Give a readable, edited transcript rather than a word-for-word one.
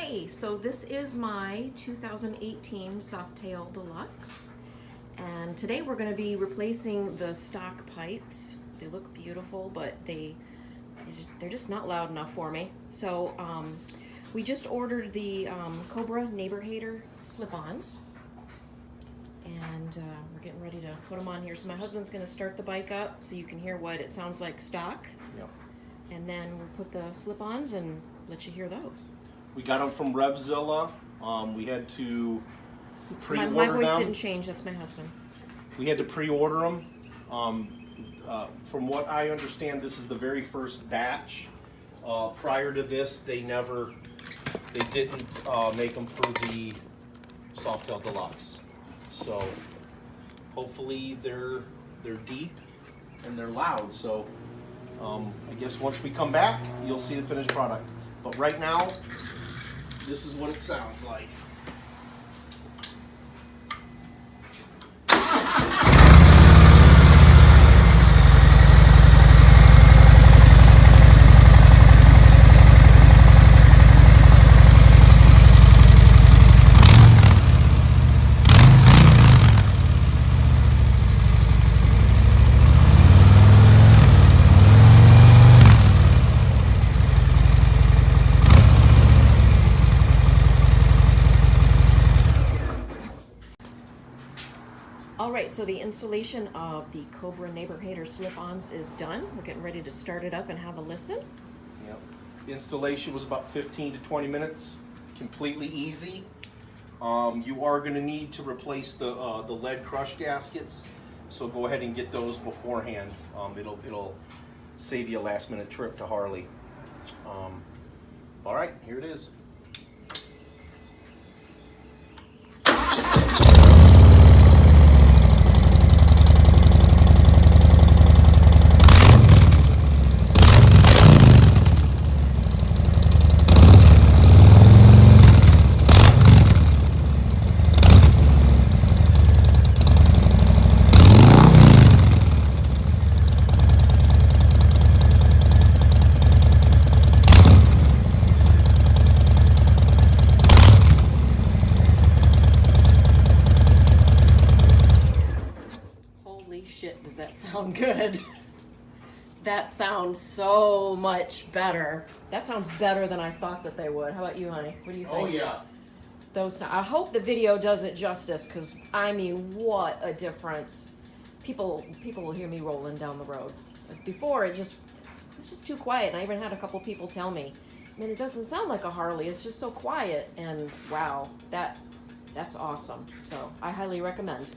Hi, so this is my 2018 Softail Deluxe, and today we're going to be replacing the stock pipes. They look beautiful, but they're just not loud enough for me. So we just ordered the Cobra Neighbor Hater slip-ons, and we're getting ready to put them on here. So my husband's going to start the bike up so you can hear what it sounds like stock. Yep. And then we'll put the slip-ons and let you hear those. We got them from Revzilla. We had to pre-order my voice them. didn't change. That's my husband. We had to pre-order them. From what I understand, this is the very first batch. Prior to this, they didn't make them for the Softail Deluxe. So hopefully they're deep and they're loud. So I guess once we come back, you'll see the finished product. But right now, this is what it sounds like. Alright, so the installation of the Cobra Neighbor Hater slip-ons is done. We're getting ready to start it up and have a listen. Yep. The installation was about 15 to 20 minutes. Completely easy. You are going to need to replace the lead crush gaskets, so go ahead and get those beforehand. It'll save you a last-minute trip to Harley. Alright, here it is. Holy shit, does that sound good? That sounds so much better. That sounds better than I thought that they would. How about you, honey? What do you think? Oh yeah. I hope the video does it justice, because I mean, what a difference. People will hear me rolling down the road. Before, it's just too quiet, and I even had a couple people tell me, I mean, it doesn't sound like a Harley, it's just so quiet, and wow, that's awesome. So I highly recommend.